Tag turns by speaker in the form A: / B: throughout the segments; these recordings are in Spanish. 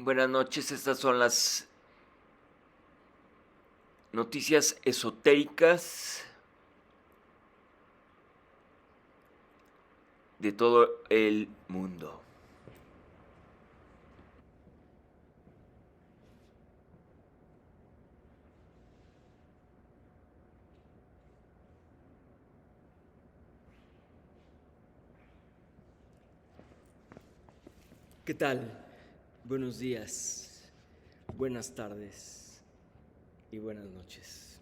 A: Buenas noches, estas son las noticias esotéricas de todo el mundo.
B: ¿Qué tal? Buenos días, buenas tardes y buenas noches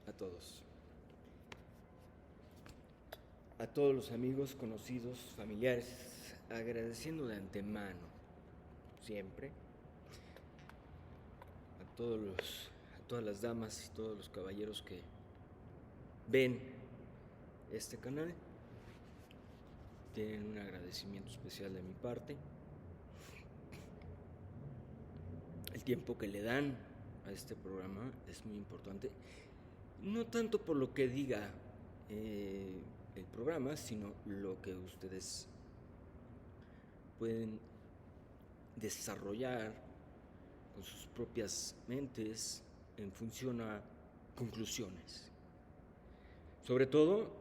B: a todos. A todos los amigos, conocidos, familiares, agradeciendo de antemano, siempre, a todas las damas y todos los caballeros que ven este canal. Tienen un agradecimiento especial de mi parte. El tiempo que le dan a este programa es muy importante, no tanto por lo que diga el programa, sino lo que ustedes pueden desarrollar con sus propias mentes en función a conclusiones. Sobre todo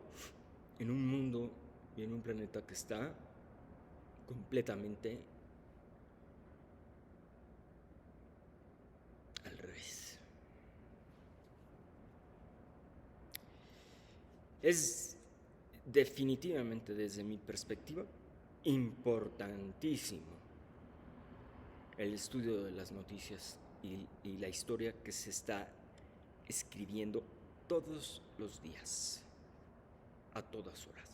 B: en un mundo y en un planeta que está completamente al revés. Es definitivamente, desde mi perspectiva, importantísimo el estudio de las noticias y la historia que se está escribiendo todos los días, a todas horas.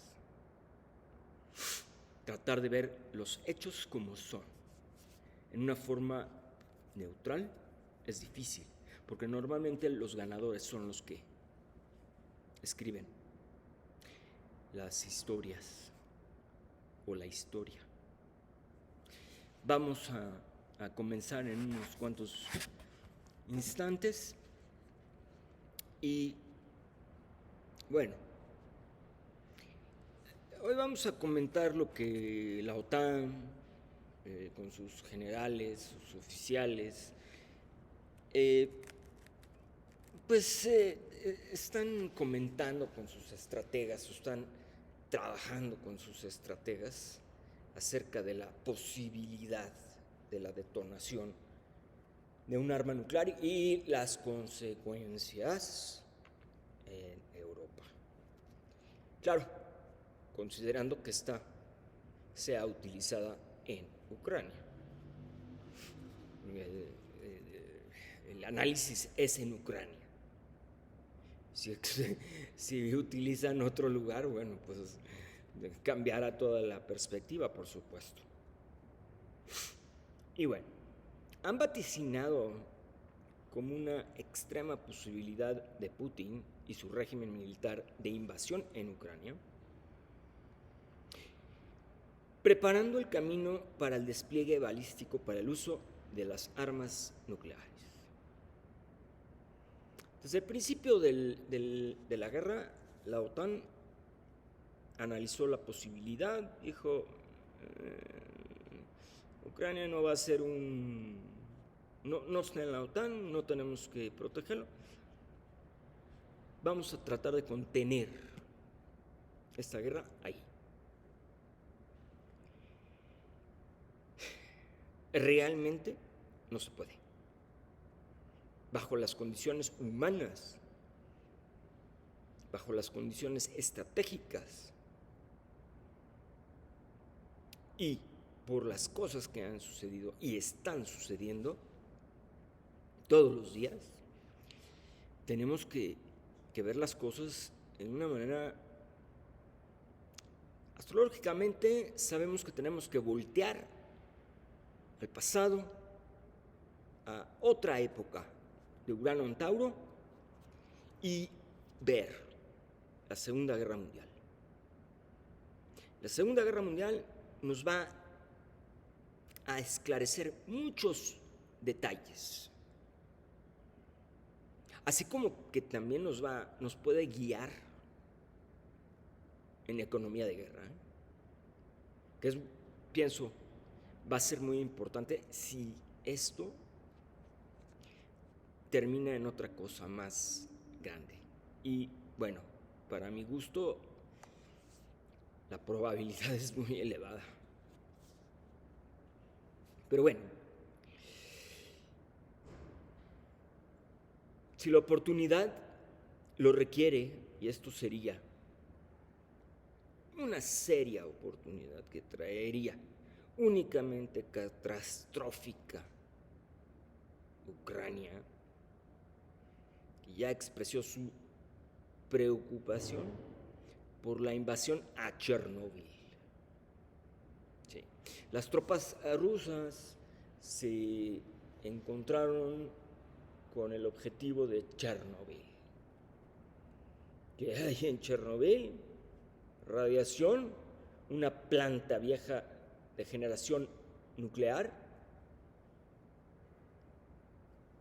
B: Tratar de ver los hechos como son, en una forma neutral, es difícil, porque normalmente los ganadores son los que escriben las historias o la historia. Vamos a comenzar en unos cuantos instantes y bueno, hoy vamos a comentar lo que la OTAN, con sus generales, sus oficiales, están comentando con sus estrategas, están trabajando con sus estrategas acerca de la posibilidad de la detonación de un arma nuclear y las consecuencias en Europa. Claro, considerando que esta sea utilizada en Ucrania. El análisis es en Ucrania. Si utilizan otro lugar, bueno, pues cambiará toda la perspectiva, por supuesto. Y bueno, han vaticinado como una extrema posibilidad de Putin y su régimen militar de invasión en Ucrania, preparando el camino para el despliegue balístico para el uso de las armas nucleares. Desde el principio de la guerra, la OTAN analizó la posibilidad, dijo, Ucrania no va a ser no está en la OTAN, no tenemos que protegerlo. Vamos a tratar de contener esta guerra ahí. Realmente no se puede. Bajo las condiciones humanas, bajo las condiciones estratégicas y por las cosas que han sucedido y están sucediendo todos los días, tenemos que ver las cosas en una manera. Astrológicamente sabemos que tenemos que voltear al pasado, a otra época de Urano en Tauro y ver la Segunda Guerra Mundial. La Segunda Guerra Mundial nos va a esclarecer muchos detalles, así como que también nos puede guiar en economía de guerra, que pienso, va a ser muy importante si esto termina en otra cosa más grande. Y bueno, para mi gusto, la probabilidad es muy elevada. Pero bueno, si la oportunidad lo requiere, y esto sería una seria oportunidad que traería únicamente catastrófica Ucrania, que ya expresó su preocupación por la invasión a Chernóbil. Sí. Las tropas rusas se encontraron con el objetivo de Chernóbil. ¿Qué hay en Chernóbil? Radiación, una planta vieja de generación nuclear,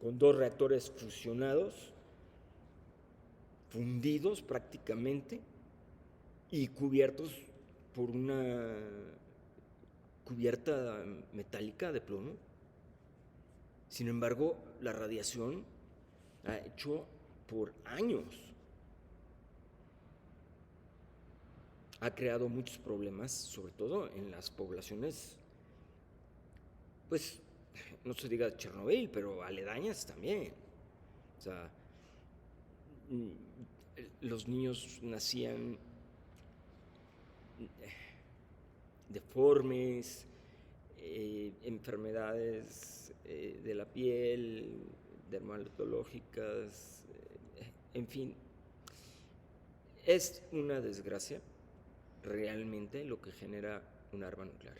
B: con 2 reactores fusionados, fundidos prácticamente y cubiertos por una cubierta metálica de plomo. Sin embargo, la radiación ha hecho por años, ha creado muchos problemas, sobre todo en las poblaciones, pues, no se diga Chernobyl, pero aledañas también. O sea, los niños nacían deformes, enfermedades de la piel, dermatológicas, en fin. Es una desgracia realmente lo que genera un arma nuclear.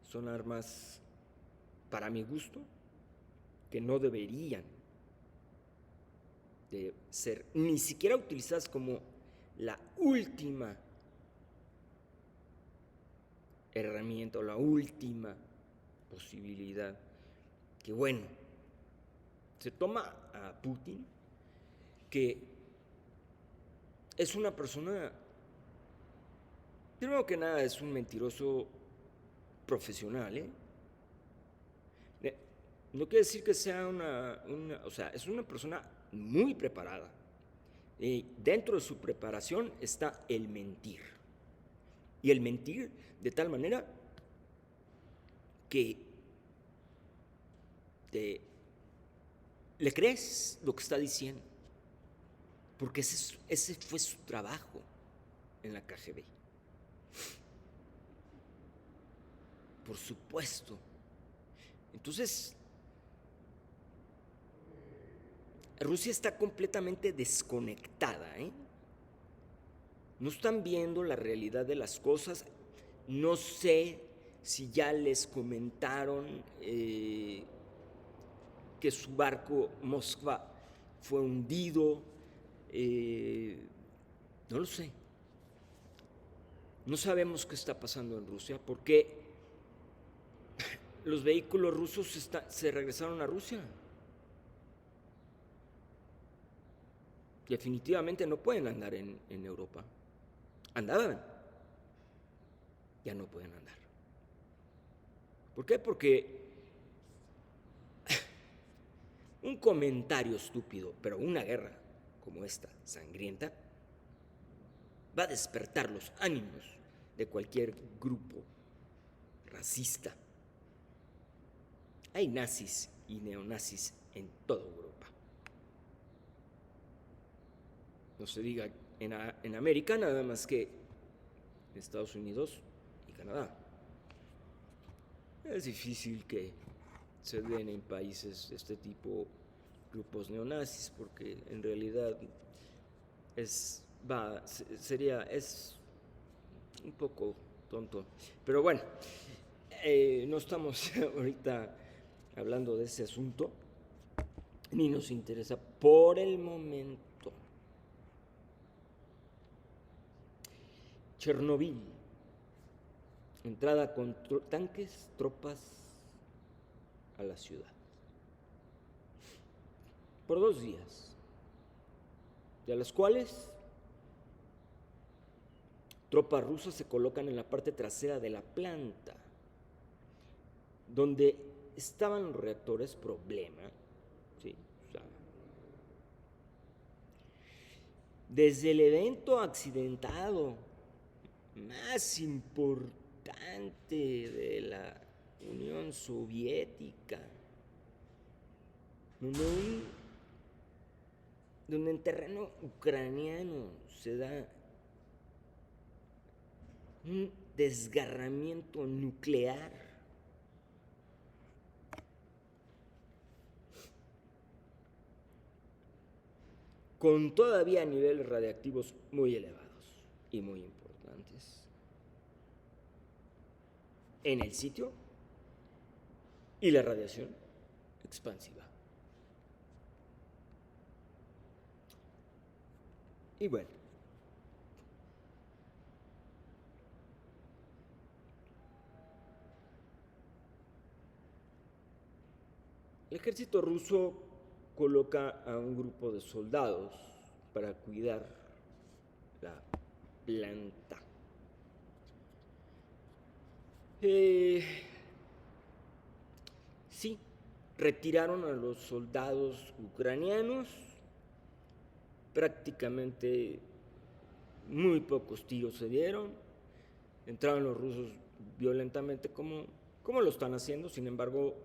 B: Son armas, para mi gusto, que no deberían de ser ni siquiera utilizadas como la última herramienta o la última posibilidad. Que bueno, se toma a Putin, que es una persona, primero que nada, es un mentiroso profesional, ¿eh? No quiere decir que sea o sea, es una persona muy preparada. Y dentro de su preparación está el mentir. Y el mentir de tal manera que le crees lo que está diciendo. Porque ese fue su trabajo en la KGB. Por supuesto. Entonces, Rusia está completamente desconectada, ¿eh? No están viendo la realidad de las cosas. No sé si ya les comentaron que su barco Moskva fue hundido. No lo sé. No sabemos qué está pasando en Rusia porque los vehículos rusos se regresaron a Rusia. Definitivamente no pueden andar en Europa. Andaban. Ya no pueden andar. ¿Por qué? Porque un comentario estúpido, pero una guerra como esta, sangrienta, va a despertar los ánimos de cualquier grupo racista. Hay nazis y neonazis en toda Europa. No se diga en América, nada más que en Estados Unidos y Canadá. Es difícil que se den en países de este tipo grupos neonazis, porque en realidad es un poco tonto. Pero bueno, no estamos ahorita hablando de ese asunto, ni nos interesa por el momento. Chernobyl, entrada con tanques, tropas a la ciudad. Por 2 días, de los cuales tropas rusas se colocan en la parte trasera de la planta, donde estaban los reactores, problema, ¿sí? O sea, desde el evento accidentado más importante de la Unión Soviética, donde en terreno ucraniano se da un desgarramiento nuclear, con todavía niveles radiactivos muy elevados y muy importantes en el sitio, y la radiación expansiva. Y bueno, el ejército ruso coloca a un grupo de soldados para cuidar la planta. Sí, retiraron a los soldados ucranianos, prácticamente muy pocos tiros se dieron, entraron los rusos violentamente como lo están haciendo, sin embargo,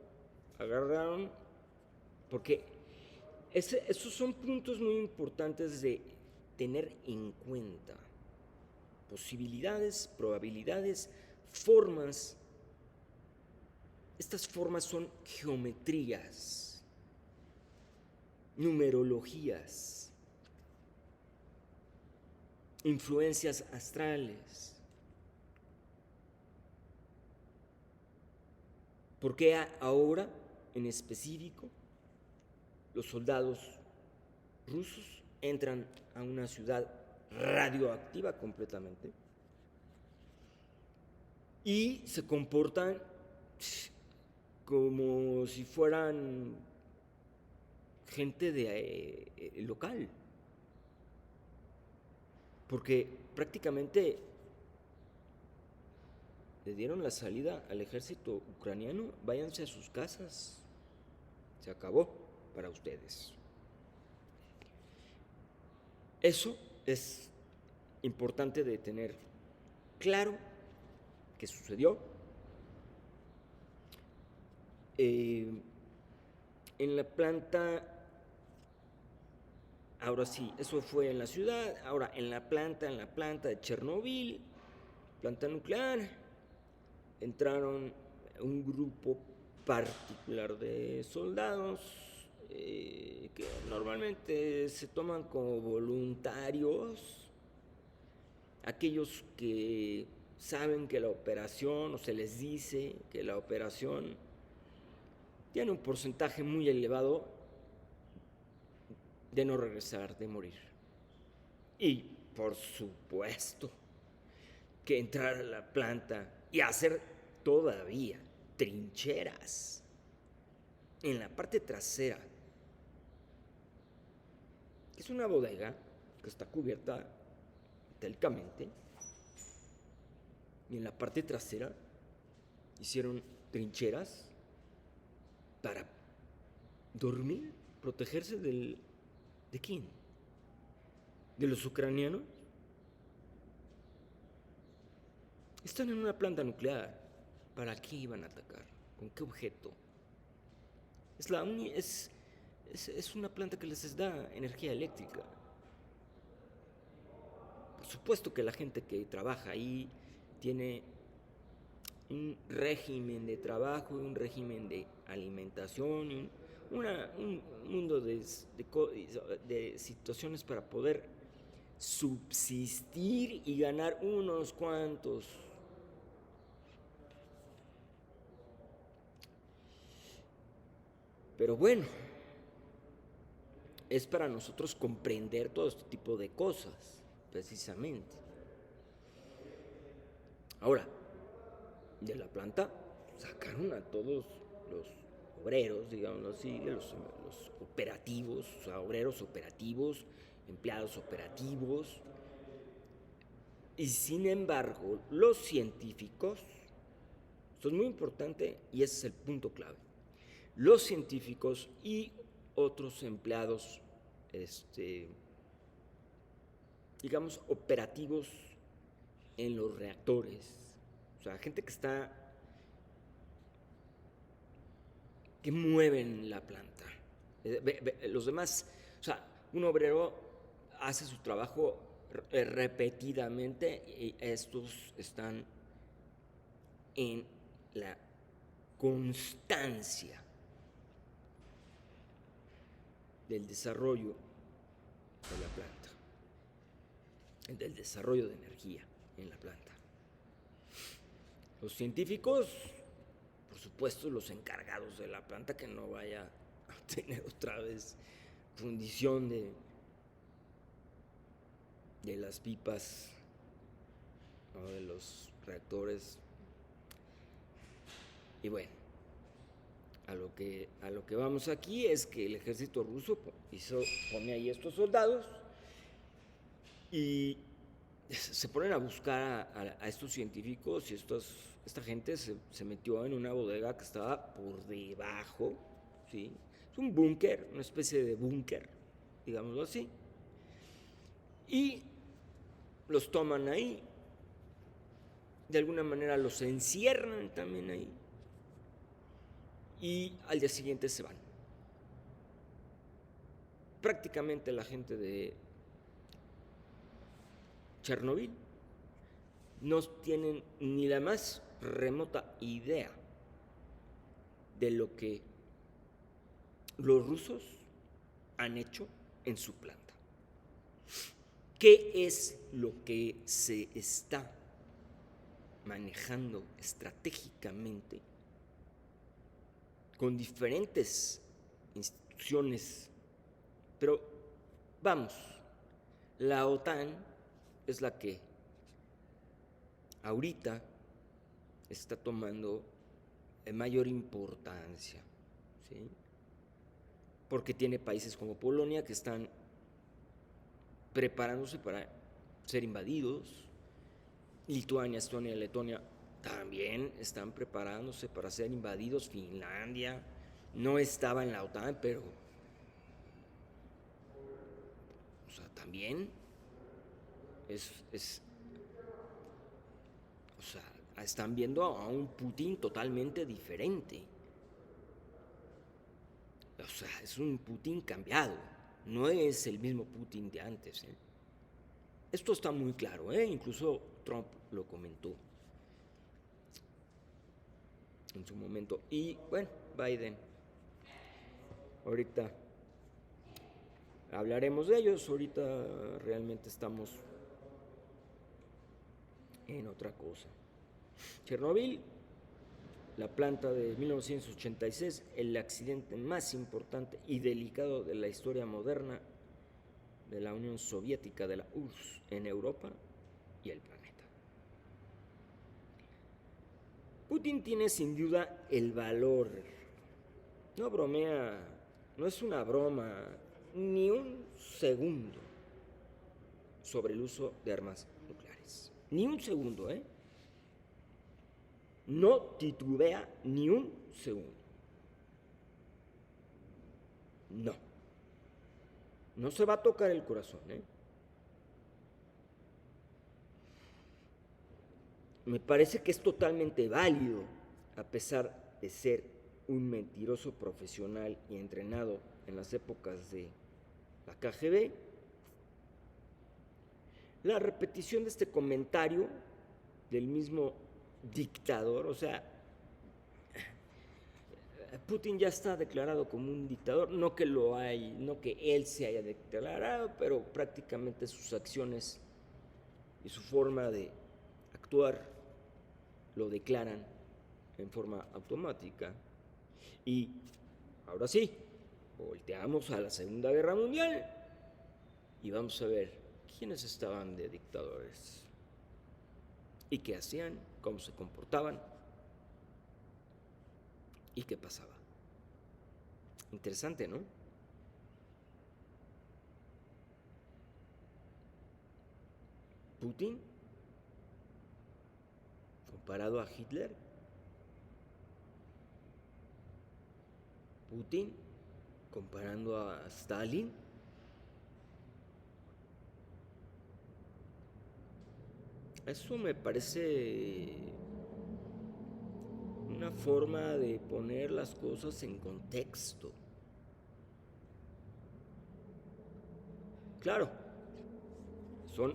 B: agarraron, porque esos son puntos muy importantes de tener en cuenta. Posibilidades, probabilidades, formas. Estas formas son geometrías, numerologías, influencias astrales. ¿Por qué ahora, en específico, los soldados rusos entran a una ciudad radioactiva completamente y se comportan como si fueran gente de local? Porque prácticamente le dieron la salida al ejército ucraniano: váyanse a sus casas, se acabó para ustedes. Eso es importante de tener claro que sucedió. En la planta, ahora sí, eso fue en la ciudad. Ahora en la planta de Chernobyl, planta nuclear, entraron un grupo particular de soldados que normalmente se toman como voluntarios, aquellos que saben que la operación, o se les dice que la operación tiene un porcentaje muy elevado de no regresar, de morir. Y por supuesto que entrar a la planta y hacer todavía trincheras en la parte trasera, que es una bodega que está cubierta metálicamente, y en la parte trasera hicieron trincheras para dormir, protegerse ¿de quién? ¿De los ucranianos? Están en una planta nuclear. ¿Para qué iban a atacar? ¿Con qué objeto? Es una planta que les da energía eléctrica. Por supuesto que la gente que trabaja ahí tiene un régimen de trabajo, un régimen de alimentación, un mundo de situaciones para poder subsistir y ganar unos cuantos. Pero bueno, es para nosotros comprender todo este tipo de cosas, precisamente. Ahora, de la planta sacaron a todos los obreros, digámoslo así, los operativos, o sea, obreros operativos, empleados operativos. Y sin embargo, los científicos, esto es muy importante y ese es el punto clave, los científicos y otros empleados, digamos, operativos en los reactores. O sea, gente que mueven la planta. Los demás, o sea, un obrero hace su trabajo repetidamente y estos están en la constancia del desarrollo de la planta, del desarrollo de energía en la planta. Los científicos, por supuesto, los encargados de la planta, que no vaya a tener otra vez fundición de las pipas o de los reactores. Y bueno, a lo que vamos aquí es que el ejército ruso pone ahí estos soldados y se ponen a buscar a estos científicos y esta gente se metió en una bodega que estaba por debajo, ¿sí? Es un búnker, una especie de búnker, digámoslo así. Y los toman ahí, de alguna manera los encierran también ahí y al día siguiente se van. Prácticamente la gente de Chernobyl no tienen ni la más remota idea de lo que los rusos han hecho en su planta. ¿Qué es lo que se está manejando estratégicamente con diferentes instituciones? Pero vamos, la OTAN es la que ahorita está tomando mayor importancia, ¿sí? Porque tiene países como Polonia que están preparándose para ser invadidos. Lituania, Estonia, Letonia también están preparándose para ser invadidos. Finlandia no estaba en la OTAN, pero o sea, también o sea, están viendo a un Putin totalmente diferente. O sea, es un Putin cambiado, no es el mismo Putin de antes, ¿eh? Esto está muy claro, ¿eh? Incluso Trump lo comentó en su momento. Y bueno, Biden, ahorita hablaremos de ellos, ahorita realmente estamos en otra cosa. Chernobyl, la planta de 1986, el accidente más importante y delicado de la historia moderna de la Unión Soviética, de la URSS, en Europa y el planeta. Putin tiene sin duda el valor, no bromea, no es una broma, ni un segundo sobre el uso de armas nucleares. Ni un segundo, ¿eh? No titubea ni un segundo. No. No se va a tocar el corazón, ¿eh? Me parece que es totalmente válido, a pesar de ser un mentiroso profesional y entrenado en las épocas de la KGB, la repetición de este comentario del mismo dictador. O sea, Putin ya está declarado como un dictador, no que él se haya declarado, pero prácticamente sus acciones y su forma de actuar lo declaran en forma automática. Y ahora sí, volteamos a la Segunda Guerra Mundial y vamos a ver quiénes estaban de dictadores y qué hacían, cómo se comportaban y qué pasaba. Interesante, ¿no? Putin, comparado a Hitler, Putin comparando a Stalin. Eso me parece una forma de poner las cosas en contexto. Claro, son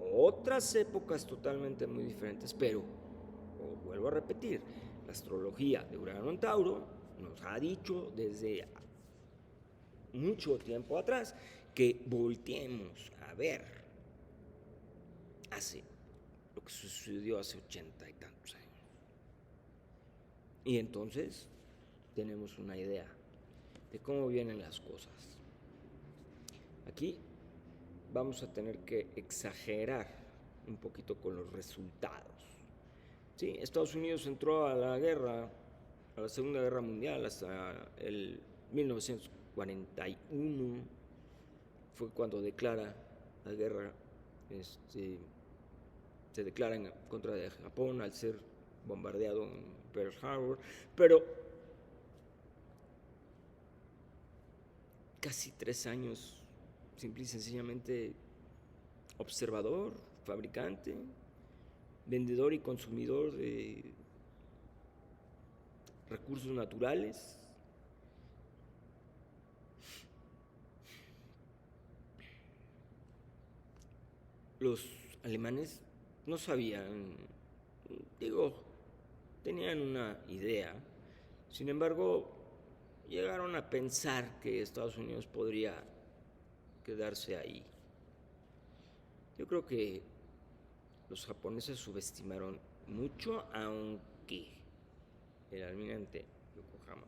B: otras épocas totalmente muy diferentes, pero, vuelvo a repetir, la astrología de Urano en Tauro nos ha dicho desde mucho tiempo atrás que volteemos a ver hace lo que sucedió hace 80 y tantos años. Y entonces tenemos una idea de cómo vienen las cosas. Aquí vamos a tener que exagerar un poquito con los resultados. Sí, Estados Unidos entró a la guerra, a la Segunda Guerra Mundial, hasta el 1941, fue cuando declara la guerra, se declara en contra de Japón al ser bombardeado en Pearl Harbor, pero casi 3 años, simple y sencillamente observador, fabricante, vendedor y consumidor de recursos naturales. Los alemanes no sabían, tenían una idea, sin embargo, llegaron a pensar que Estados Unidos podría quedarse ahí. Yo creo que los japoneses subestimaron mucho, aunque el almirante Yokohama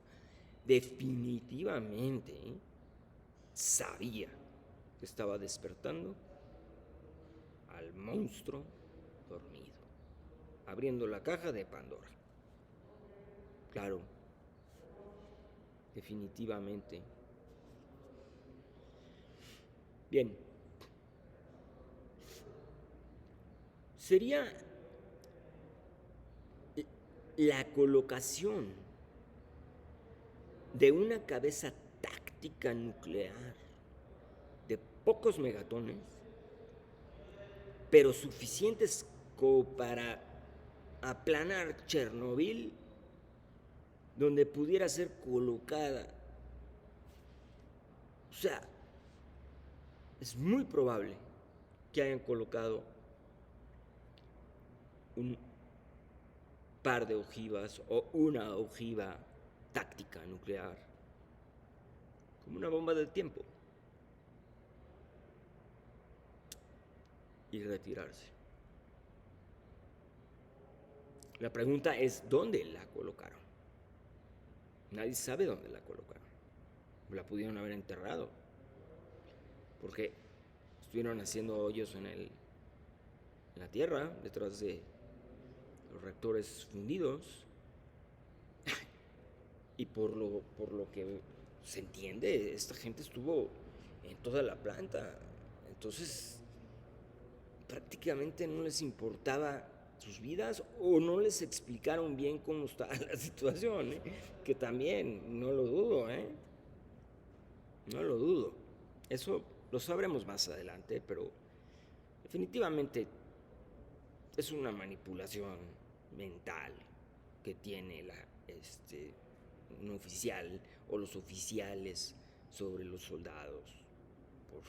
B: definitivamente sabía que estaba despertando al monstruo dormido, abriendo la caja de Pandora. Claro, definitivamente. Bien, sería la colocación de una cabeza táctica nuclear de pocos megatones, pero suficientes como para aplanar Chernobyl, donde pudiera ser colocada. O sea, es muy probable que hayan colocado un par de ojivas o una ojiva táctica nuclear, como una bomba del tiempo, y retirarse. La pregunta es, ¿dónde la colocaron? Nadie sabe dónde la colocaron. La pudieron haber enterrado, porque estuvieron haciendo hoyos en la tierra, detrás de los reactores fundidos. Y por lo que se entiende, esta gente estuvo en toda la planta. Entonces, prácticamente no les importaba sus vidas, o no les explicaron bien cómo estaba la situación, que también no lo dudo, no lo dudo. Eso lo sabremos más adelante, pero definitivamente es una manipulación mental que tiene un oficial o los oficiales sobre los soldados, por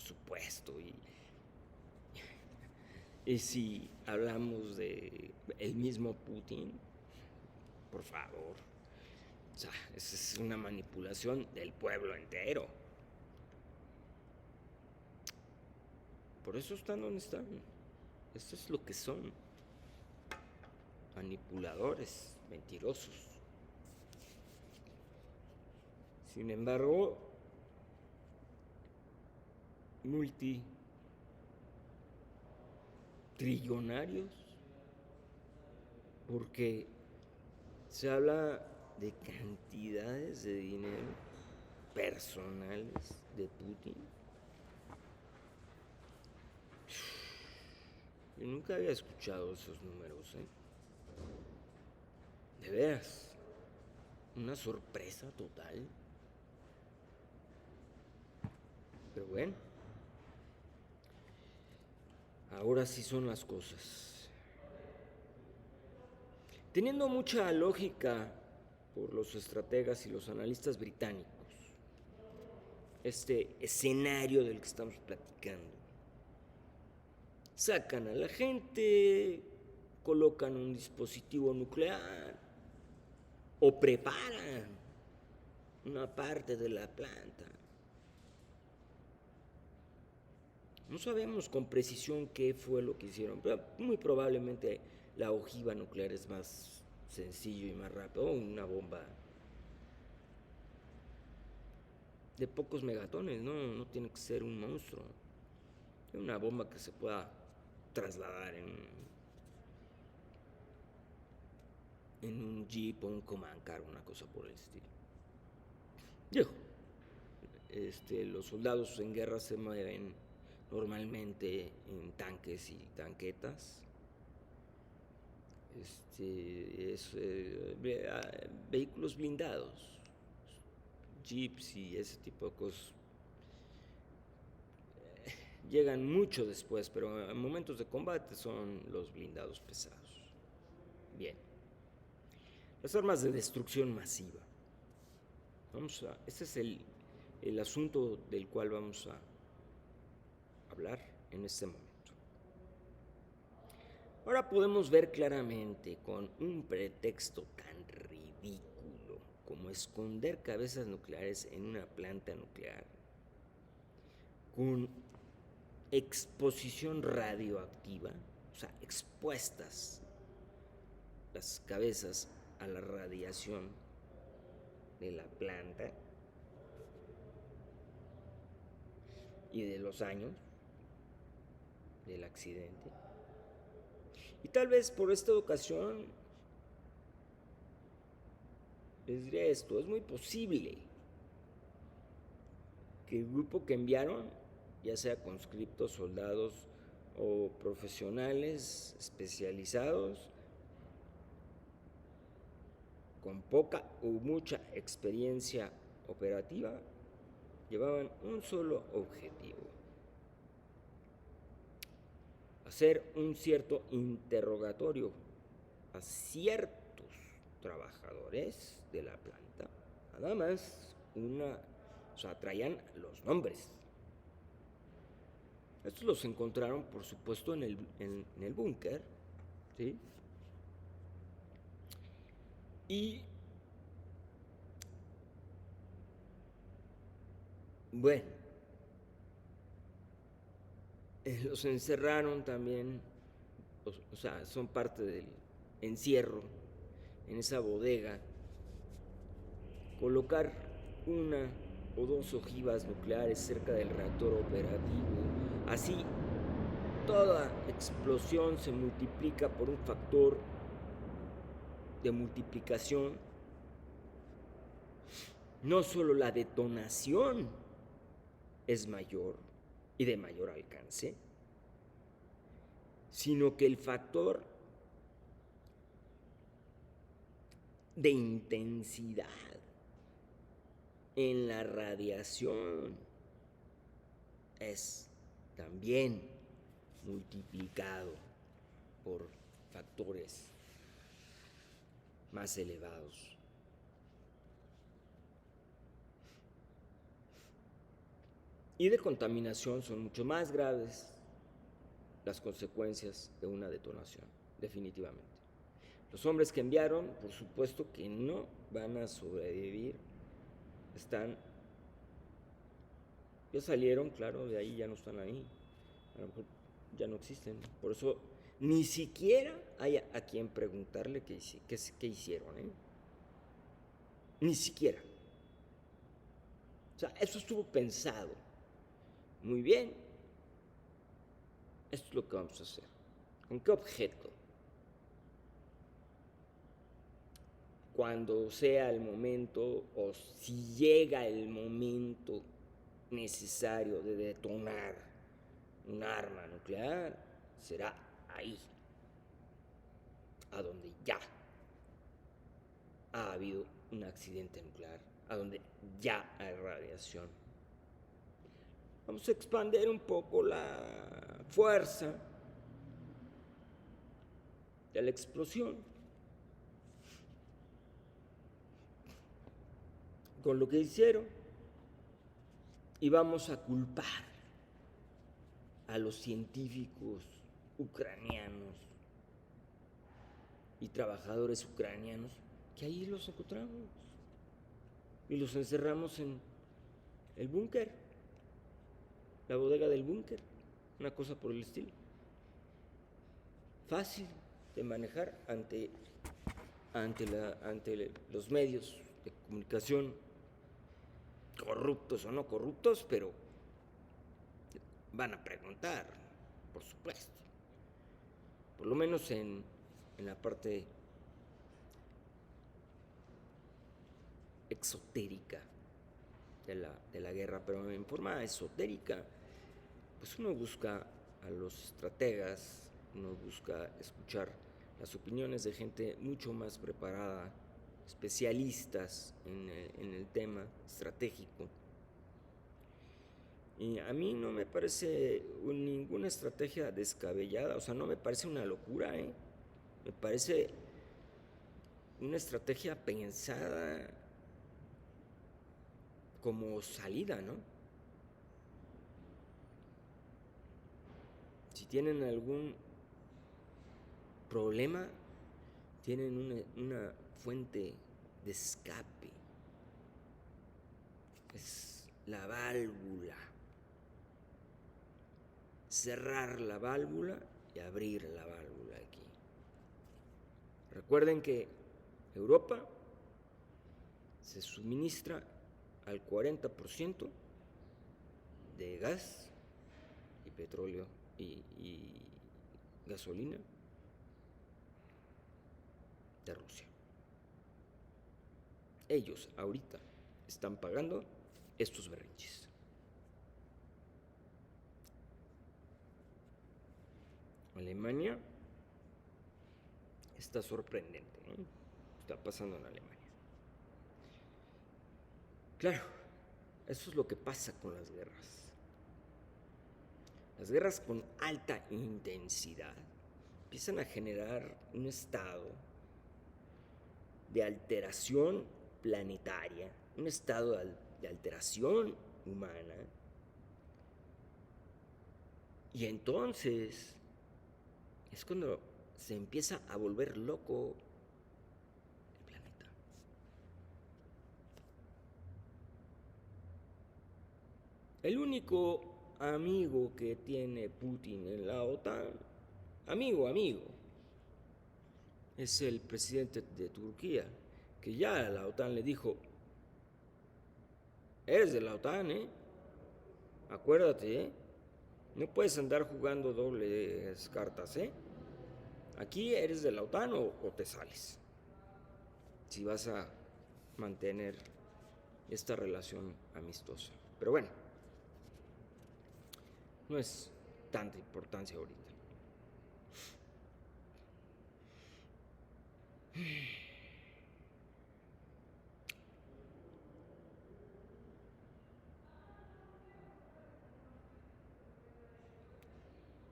B: supuesto. Y si hablamos de el mismo Putin, por favor, o sea, esa es una manipulación del pueblo entero. Por eso están donde están. Eso es lo que son. Manipuladores, mentirosos. Sin embargo, multitrillonarios, porque se habla de cantidades de dinero personales de Putin. Yo nunca había escuchado esos números, de veras, una sorpresa total. Pero bueno, ahora sí son las cosas. Teniendo mucha lógica por los estrategas y los analistas británicos, este escenario del que estamos platicando, sacan a la gente, colocan un dispositivo nuclear o preparan una parte de la planta. No sabemos con precisión qué fue lo que hicieron, pero muy probablemente la ojiva nuclear es más sencillo y más rápido. O una bomba de pocos megatones, no tiene que ser un monstruo. Una bomba que se pueda trasladar en un jeep o un command car, una cosa por el estilo. Digo, los soldados en guerra se mueven normalmente en tanques y tanquetas. Vehículos blindados, jeeps y ese tipo de cosas llegan mucho después, pero en momentos de combate son los blindados pesados. Bien, las armas de destrucción masiva. Ese es el asunto del cual vamos a hablar en este momento. Ahora podemos ver claramente, con un pretexto tan ridículo como esconder cabezas nucleares en una planta nuclear, con exposición radioactiva, o sea, expuestas las cabezas a la radiación de la planta y de los años del accidente. Y tal vez por esta ocasión les diré esto: es muy posible que el grupo que enviaron, ya sea conscriptos, soldados o profesionales especializados, con poca o mucha experiencia operativa, llevaban un solo objetivo: hacer un cierto interrogatorio a ciertos trabajadores de la planta. Nada más traían los nombres. Estos los encontraron, por supuesto, en el búnker, ¿sí? Y bueno, los encerraron también, o sea, son parte del encierro en esa bodega. Colocar una o dos ojivas nucleares cerca del reactor operativo, así toda explosión se multiplica por un factor de multiplicación. No solo la detonación es mayor y de mayor alcance, sino que el factor de intensidad en la radiación es también multiplicado por factores más elevados. Y de contaminación son mucho más graves las consecuencias de una detonación, definitivamente. Los hombres que enviaron, por supuesto que no van a sobrevivir. Ya salieron, claro, de ahí, ya no están ahí. A lo mejor ya no existen. Por eso ni siquiera hay a quien preguntarle qué hicieron, ¿eh? Ni siquiera. O sea, eso estuvo pensado. Muy bien. Esto es lo que vamos a hacer. ¿Con qué objeto? Cuando sea el momento, o si llega el momento necesario de detonar un arma nuclear, será ahí, a ha habido un accidente nuclear, a donde ya hay radiación. Vamos a expandir un poco la fuerza de la explosión con lo que hicieron y vamos a culpar a los científicos ucranianos y trabajadores ucranianos que ahí los encontramos y los encerramos en el búnker, la bodega del búnker, una cosa por el estilo. Fácil de manejar ante los medios de comunicación, corruptos o no corruptos, pero van a preguntar, por supuesto. Por lo menos en la parte exotérica de la guerra, pero en forma esotérica, pues uno busca a los estrategas, uno busca escuchar las opiniones de gente mucho más preparada, especialistas en el tema estratégico. Y a mí no me parece ninguna estrategia descabellada, o sea, no me parece una locura, me parece una estrategia pensada como salida, ¿no? Si tienen algún problema, tienen una fuente de escape. Es la válvula. Cerrar la válvula y abrir la válvula aquí. Recuerden que Europa se suministra al 40% de gas y petróleo y gasolina de Rusia. Ellos ahorita están pagando estos berrinches. Alemania está sorprendente, ¿eh? Está pasando en Alemania. Claro, eso es lo que pasa con las guerras. Las guerras con alta intensidad empiezan a generar un estado de alteración planetaria, un estado de alteración humana. Y entonces es cuando se empieza a volver loco el planeta. El único amigo que tiene Putin en la OTAN, amigo, es el presidente de Turquía, que ya la OTAN le dijo, eres de la OTAN, acuérdate, no puedes andar jugando dobles cartas, aquí eres de la OTAN o te sales, si vas a mantener esta relación amistosa. Pero bueno, no es tanta importancia ahorita.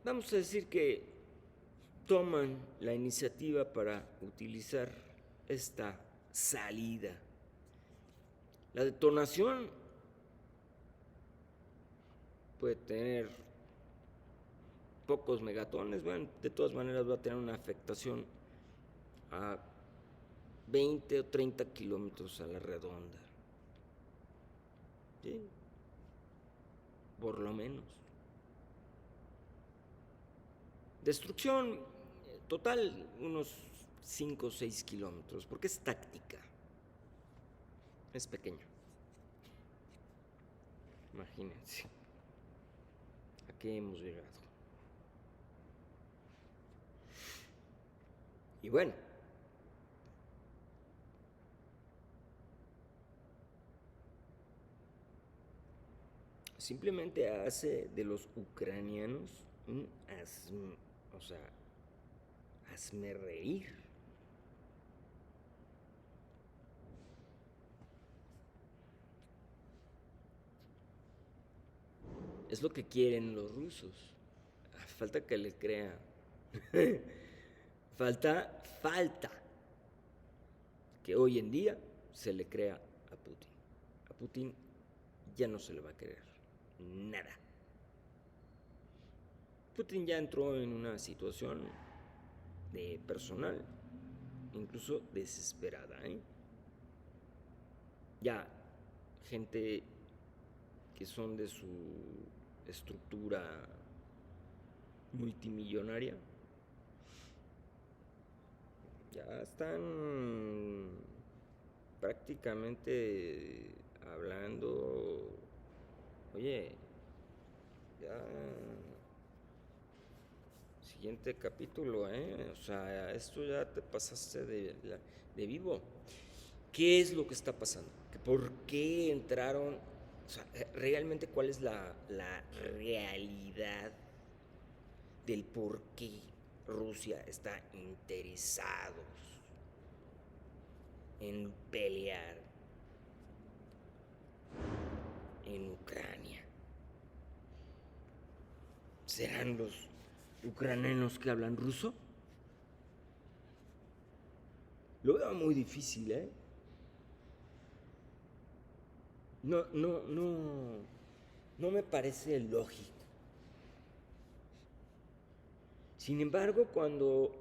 B: Vamos a decir que toman la iniciativa para utilizar esta salida. La detonación puede tener pocos megatones, bueno, de todas maneras va a tener una afectación a 20 o 30 kilómetros a la redonda. ¿Sí? Por lo menos. Destrucción total, unos 5 o 6 kilómetros, porque es táctica. Es pequeño. Imagínense. ¿A qué hemos llegado? Y bueno, simplemente hace de los ucranianos un hazme reír. Es lo que quieren los rusos. Falta que le crean. Falta que hoy en día se le crea a Putin. A Putin ya no se le va a creer nada. Putin ya entró en una situación de personal, incluso desesperada, ¿eh? Ya gente que son de su estructura multimillonaria ya están prácticamente hablando, oye, ya siguiente capítulo, o sea, esto ya te pasaste de vivo. ¿Qué es lo que está pasando? ¿Por qué entraron? O sea, realmente cuál es la realidad del por qué Rusia está interesados en pelear en Ucrania. ¿Serán los ucranianos que hablan ruso? Lo veo muy difícil, ¿eh? No me parece lógico. Sin embargo, cuando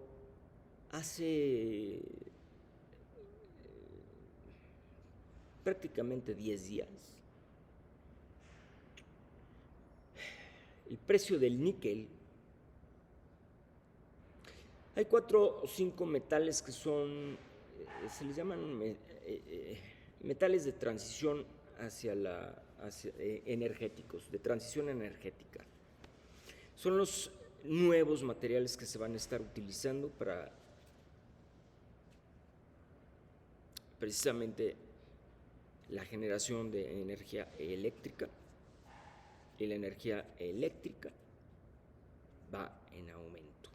B: hace prácticamente 10 días, el precio del níquel, hay 4 o 5 metales que son, se les llaman metales de transición energéticos, de transición energética. Son los nuevos materiales que se van a estar utilizando para precisamente la generación de energía eléctrica, y la energía eléctrica va en aumento.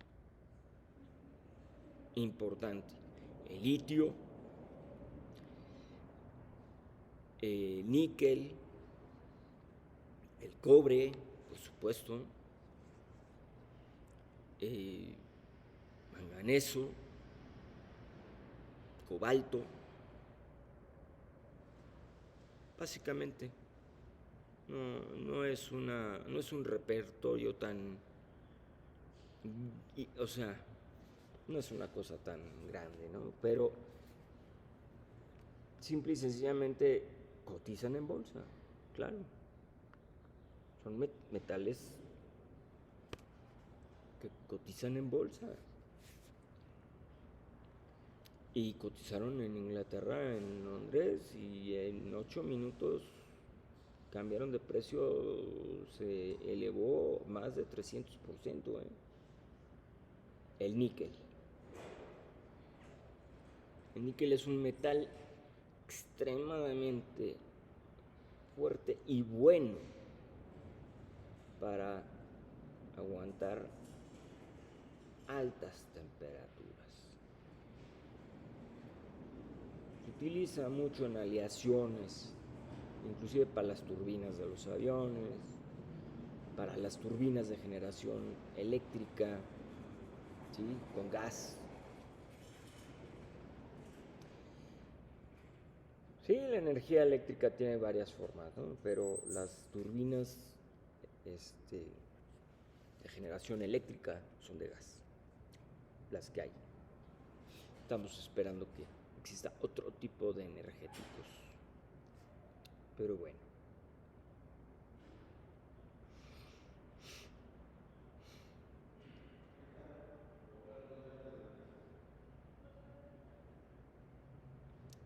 B: Importante, el litio, el níquel, el cobre, por supuesto, manganeso, cobalto, básicamente. No es un repertorio tan, o sea, no es una cosa tan grande, ¿no? Pero simple y sencillamente cotizan en bolsa, claro. Son metales que cotizan en bolsa. Y cotizaron en Inglaterra, en Londres, y en 8 minutos cambiaron de precio, se elevó más de 300%, El níquel. El níquel es un metal extremadamente fuerte y bueno para aguantar altas temperaturas. Se utiliza mucho en aleaciones, inclusive para las turbinas de los aviones, para las turbinas de generación eléctrica, ¿sí? Con gas. Sí, la energía eléctrica tiene varias formas, ¿no? Pero las turbinas de generación eléctrica son de gas, las que hay. Estamos esperando que exista otro tipo de energéticos, pero bueno.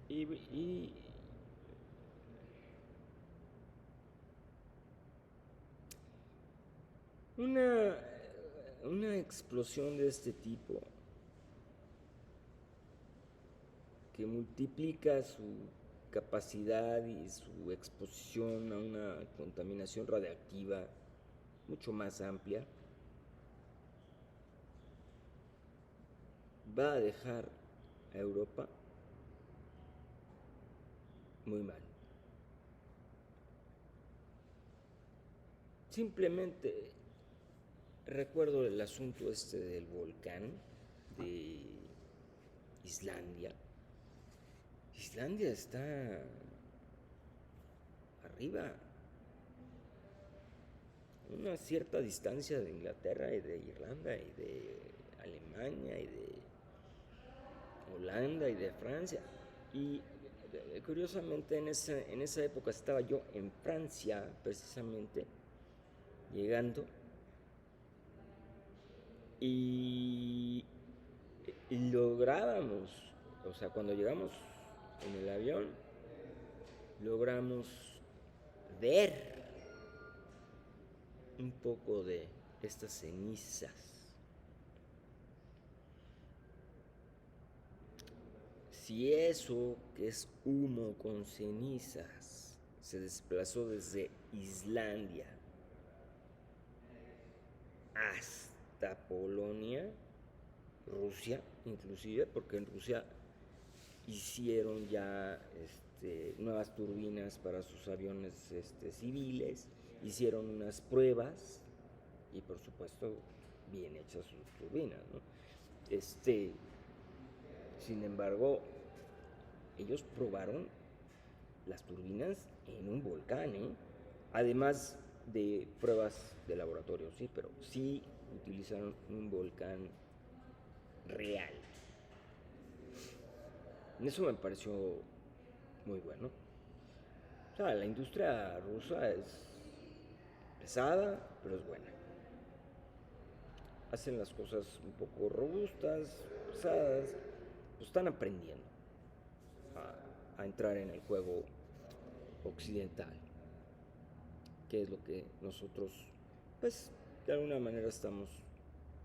B: Y una explosión de este tipo que multiplica su capacidad y su exposición a una contaminación radiactiva mucho más amplia, va a dejar a Europa muy mal. simplemente recuerdo el asunto este del volcán de Islandia. Islandia está arriba, una cierta distancia de Inglaterra y de Irlanda y de Alemania y de Holanda y de Francia. Y curiosamente en esa época estaba yo en Francia, precisamente, llegando, y, y lográbamos, o sea, cuando llegamos en el avión, logramos ver un poco de estas cenizas. Si eso, que es humo con cenizas, se desplazó desde Islandia hasta Polonia, Rusia inclusive, porque en Rusia hicieron ya nuevas turbinas para sus aviones civiles, hicieron unas pruebas y por supuesto bien hechas sus turbinas, ¿no? Sin embargo, ellos probaron las turbinas en un volcán, ¿eh? Además de pruebas de laboratorio, sí, pero sí utilizaron un volcán real. Eso me pareció muy bueno. O sea, la industria rusa es pesada, pero es buena. Hacen las cosas un poco robustas, pesadas, pues están aprendiendo a entrar en el juego occidental, que es lo que nosotros, pues, de alguna manera estamos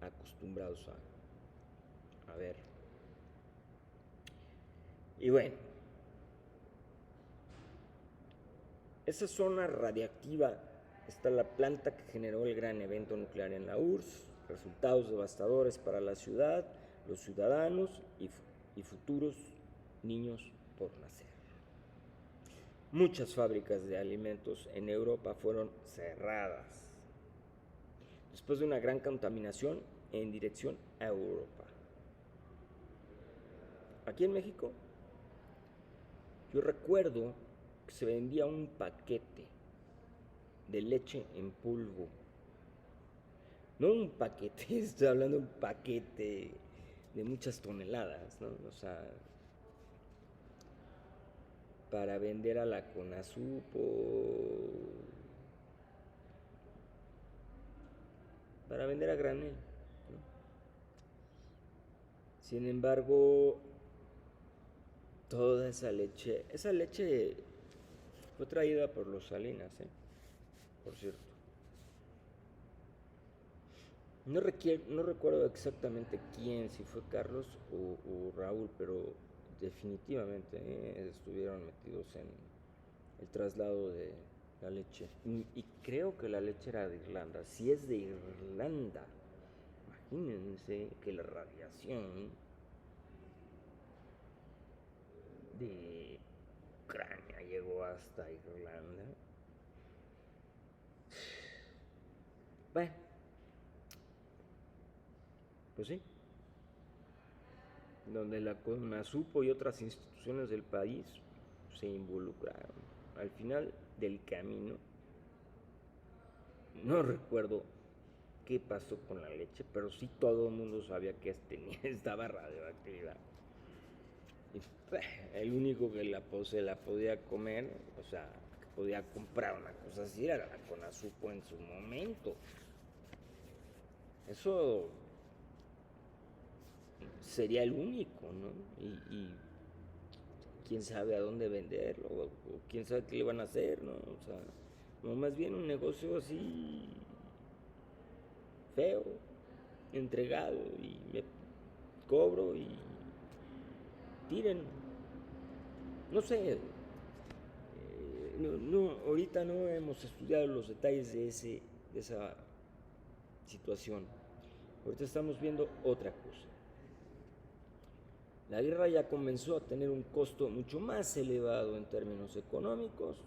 B: acostumbrados a ver. Y bueno, esa zona radiactiva está la planta que generó el gran evento nuclear en la URSS, resultados devastadores para la ciudad, los ciudadanos y futuros niños por nacer. Muchas fábricas de alimentos en Europa fueron cerradas después de una gran contaminación en dirección a Europa. Aquí en México, yo recuerdo que se vendía un paquete de leche en polvo. No un paquete, estoy hablando de un paquete de muchas toneladas, ¿no? O sea, para vender a la Conasupo, para vender a granel, ¿no? Sin embargo, toda esa leche fue traída por los Salinas, por cierto. No recuerdo exactamente quién, si fue Carlos o Raúl, pero definitivamente estuvieron metidos en el traslado de la leche. Y creo que la leche era de Irlanda. Si es de Irlanda, imagínense que la radiación de Ucrania llegó hasta Irlanda. Bueno, pues sí, donde la CONASUPO y otras instituciones del país se involucraron. Al final del camino, no recuerdo qué pasó con la leche, pero sí todo el mundo sabía que estaba radioactiva. Y el único que se la podía comer, o sea, que podía comprar una cosa así, era la CONASUPO en su momento. Eso sería el único, ¿no? Y quién sabe a dónde venderlo, o quién sabe qué le van a hacer, ¿no? O sea, no, más bien un negocio así feo, entregado, y me cobro y tiren. No sé, ahorita no hemos estudiado los detalles de esa situación. Ahorita estamos viendo otra cosa. La guerra ya comenzó a tener un costo mucho más elevado en términos económicos,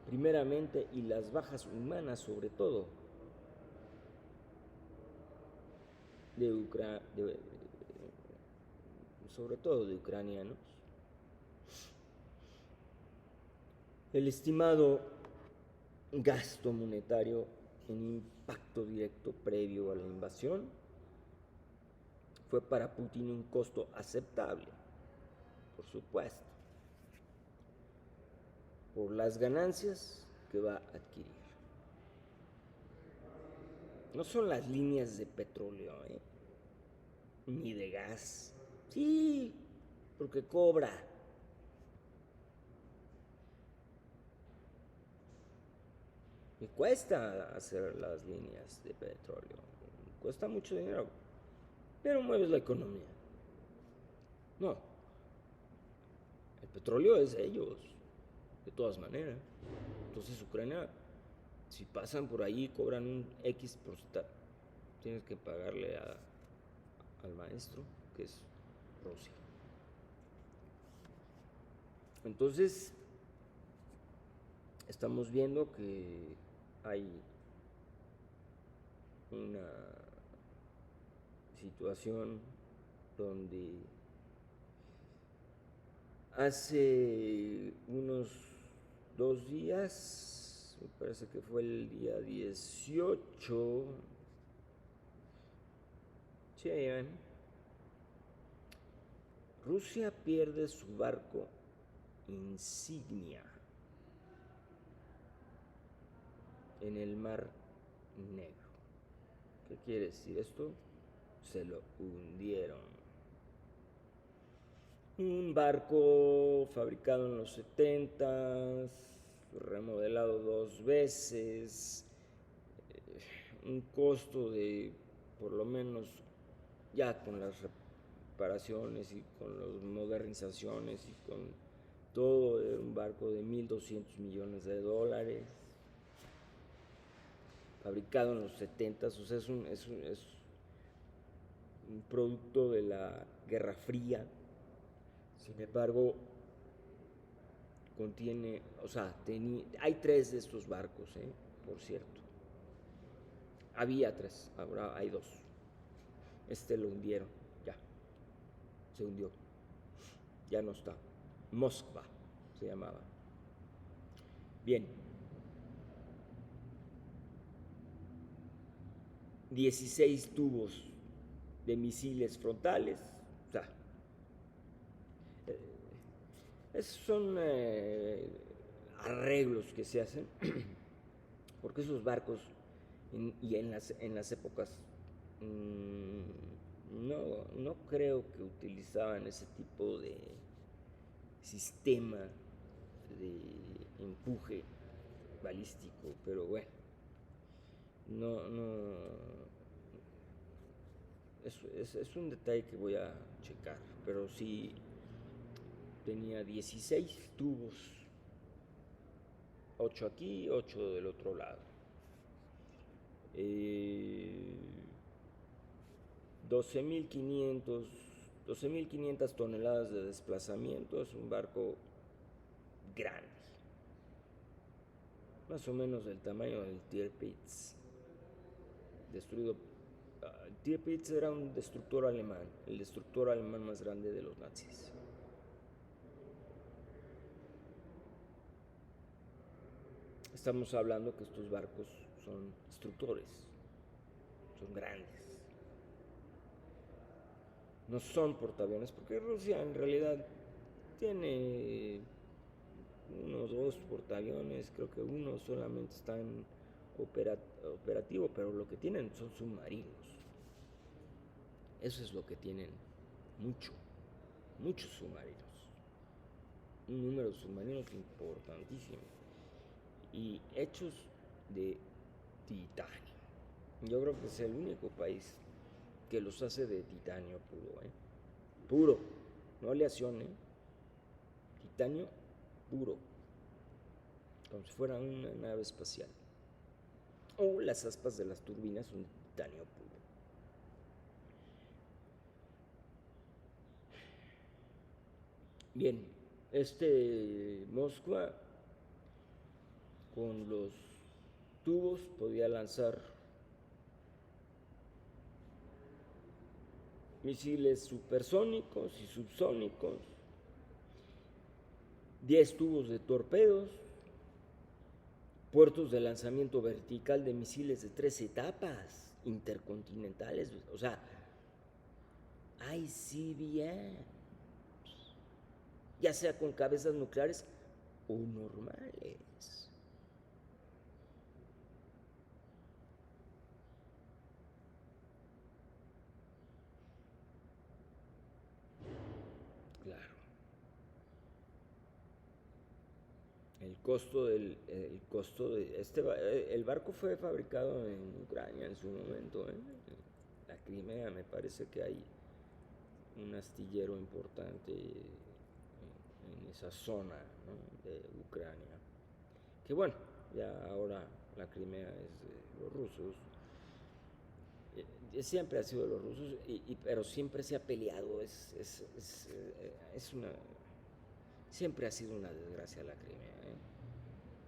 B: primeramente, y las bajas humanas sobre todo, sobre todo de ucranianos. El estimado gasto monetario en impacto directo previo a la invasión fue para Putin un costo aceptable, por supuesto, por las ganancias que va a adquirir. No son las líneas de petróleo, ni de gas. Sí, porque cobra. Y cuesta hacer las líneas de petróleo. Cuesta mucho dinero. Pero mueves la economía. No. El petróleo es de ellos. De todas maneras. Entonces Ucrania, si pasan por ahí y cobran un X por estar, tienes que pagarle al maestro, que es Rusia. Entonces, estamos viendo que hay una situación donde hace unos 2 días, me parece que fue el día 18, sí, Rusia pierde su barco insignia en el Mar Negro. ¿Qué quiere decir esto? Se lo hundieron. Un barco fabricado en los 70, remodelado 2 veces, un costo de por lo menos, ya con las reparaciones y con las modernizaciones y con todo, un barco de $1,200 millones, fabricado en los 70, o sea, es un producto de la Guerra Fría. Sin embargo, contiene, o sea, hay 3 de estos barcos, por cierto. Había 3, ahora hay 2. Lo hundieron, ya, se hundió, ya no está. Moskva se llamaba. Bien, 16 tubos de misiles frontales, o sea, esos son arreglos que se hacen, porque esos barcos y en las épocas no creo que utilizaban ese tipo de sistema de empuje balístico, pero bueno, no, es un detalle que voy a checar, pero sí tenía 16 tubos, 8 aquí, 8 del otro lado. 12.500 toneladas de desplazamiento, es un barco grande, más o menos del tamaño del Tirpitz, destruido. Tirpitz era un destructor alemán, el destructor alemán más grande de los nazis. Estamos hablando que estos barcos son destructores, son grandes. No son portaaviones, porque Rusia en realidad tiene 1 o 2 portaaviones, creo que uno solamente está en operativo, pero lo que tienen son submarinos. Eso es lo que tienen, muchos submarinos. Un número de submarinos importantísimo. Y hechos de titanio. Yo creo que es el único país que los hace de titanio puro, puro, no aleación, titanio puro, como si fuera una nave espacial. O las aspas de las turbinas son de titanio puro. Bien, Moskva con los tubos podía lanzar misiles supersónicos y subsónicos, 10 tubos de torpedos, puertos de lanzamiento vertical de misiles de 3 etapas intercontinentales, o sea, ICBM, ya sea con cabezas nucleares o normales. Claro. El costo de el barco fue fabricado en Ucrania en su momento, ¿eh? La Crimea, me parece que hay un astillero importante en esa zona, ¿no?, de Ucrania. Que bueno, ya ahora la Crimea es de los rusos. Siempre ha sido de los rusos, pero siempre se ha peleado. Es una. Siempre ha sido una desgracia la Crimea, ¿eh?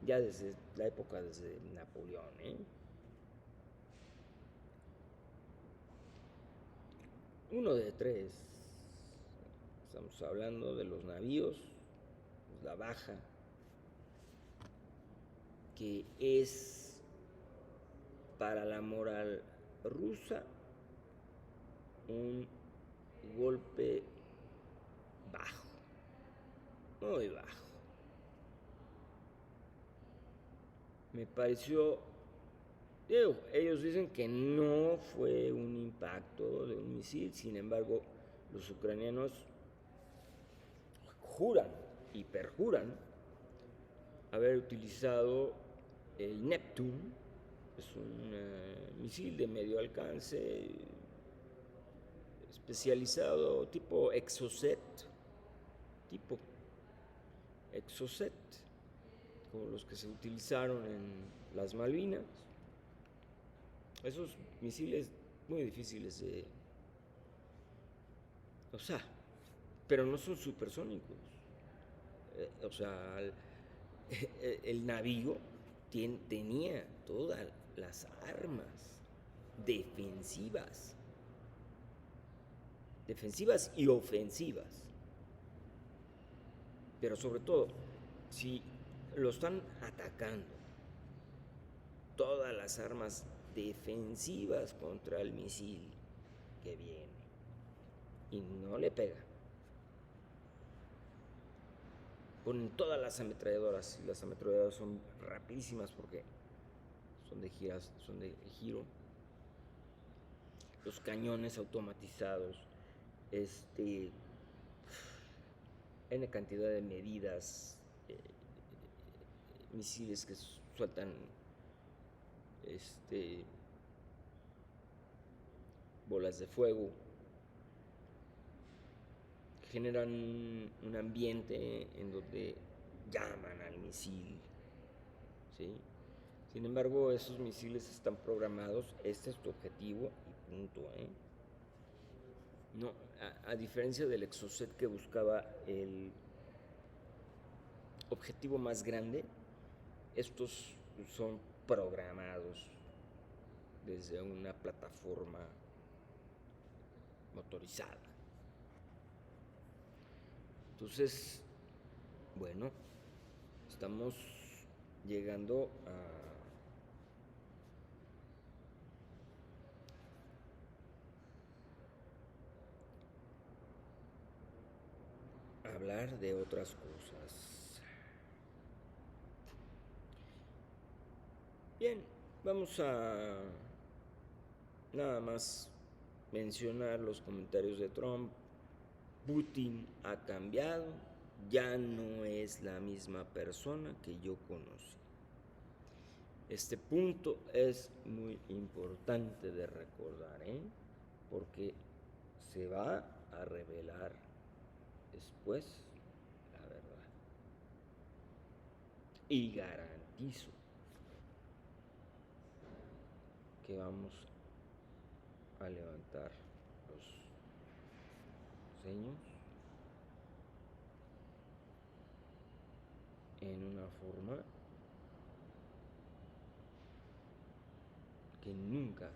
B: Ya desde la época desde Napoleón, ¿eh? Uno de tres. Estamos hablando de los navíos, la baja, que es para la moral rusa un golpe bajo, muy bajo. Me pareció, ellos dicen que no fue un impacto de un misil, sin embargo, los ucranianos juran y perjuran haber utilizado el Neptune. Es un misil de medio alcance especializado tipo Exocet, como los que se utilizaron en las Malvinas. Esos misiles muy difíciles de... O sea, pero no son supersónicos. O sea, el navío tenía todas las armas defensivas y ofensivas. Pero sobre todo, si lo están atacando, todas las armas defensivas contra el misil que viene y no le pega, ponen todas las ametralladoras, y las ametralladoras son rapidísimas porque son de giro, los cañones automatizados, N cantidad de medidas, misiles que sueltan bolas de fuego, generan un ambiente en donde llaman al misil, ¿sí? Sin embargo, esos misiles están programados, este es tu objetivo y punto, ¿eh? No, a diferencia del Exocet, que buscaba el objetivo más grande, estos son programados desde una plataforma motorizada. Entonces, bueno, estamos llegando a hablar de otras cosas. Bien, vamos a nada más mencionar los comentarios de Trump. Putin ha cambiado, ya no es la misma persona que yo conocí. Este punto es muy importante de recordar, porque se va a revelar después la verdad. Y garantizo que vamos a levantar los ceños en una forma que nunca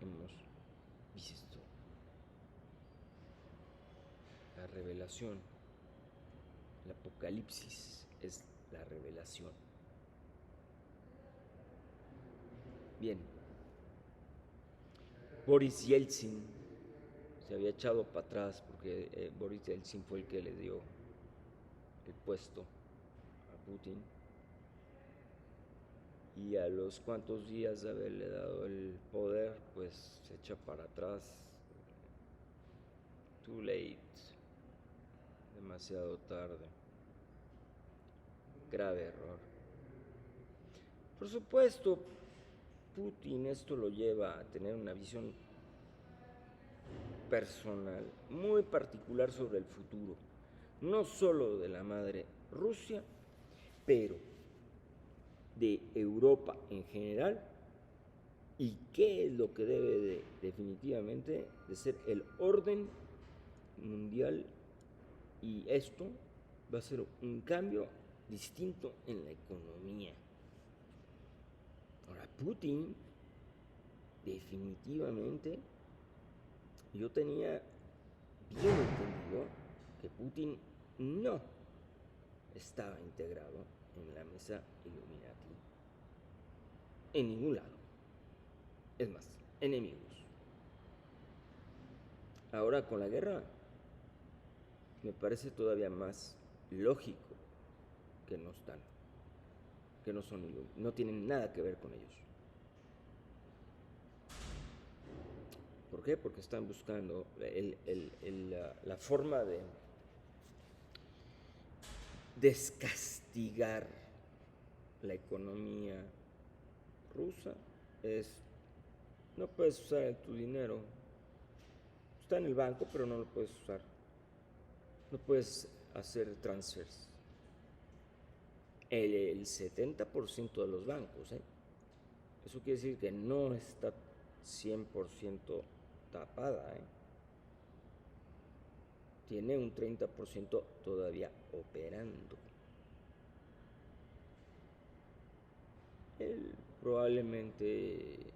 B: hemos visto. La revelación, el apocalipsis es la revelación. Bien, Boris Yeltsin se había echado para atrás porque Boris Yeltsin fue el que le dio el puesto a Putin, y a los cuantos días de haberle dado el poder, pues se echa para atrás. Too late, demasiado tarde, grave error. Por supuesto, Putin esto lo lleva a tener una visión personal muy particular sobre el futuro, no solo de la madre Rusia, pero de Europa en general, y qué es lo que debe definitivamente de ser el orden mundial, y esto va a ser un cambio distinto en la economía. Ahora, Putin, definitivamente, yo tenía bien entendido que Putin no estaba integrado en la mesa Illuminati en ningún lado. Es más, enemigos. Ahora con la guerra me parece todavía más lógico que no están, que no son, no tienen nada que ver con ellos. ¿Por qué? Porque están buscando la forma de descastigar la economía rusa. No puedes usar tu dinero, está en el banco, pero no lo puedes usar, no puedes hacer transfers. El 70% de los bancos, eso quiere decir que no está 100% tapada, tiene un 30% todavía operando. Probablemente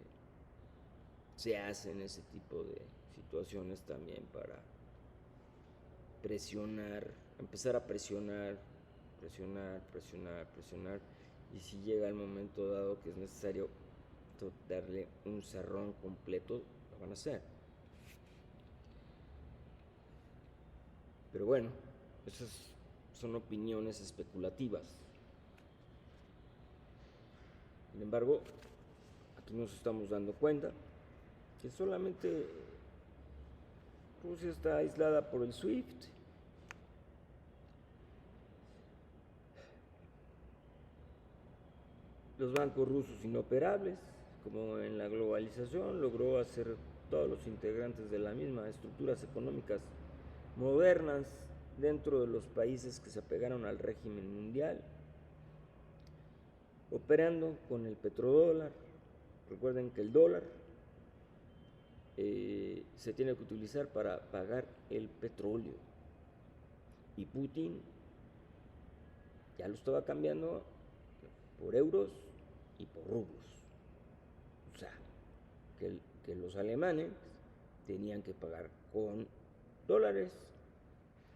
B: se hacen ese tipo de situaciones también para presionar, empezar a presionar, y si llega el momento dado que es necesario darle un cerrón completo, lo van a hacer. Pero bueno, esas son opiniones especulativas. Sin embargo, aquí nos estamos dando cuenta que solamente Rusia está aislada por el SWIFT. Los bancos rusos inoperables, como en la globalización, logró hacer todos los integrantes de la misma estructuras económicas modernas dentro de los países que se apegaron al régimen mundial, operando con el petrodólar. Recuerden que el dólar se tiene que utilizar para pagar el petróleo, y Putin ya lo estaba cambiando por euros y por rublos. O sea, que los alemanes tenían que pagar con dólares,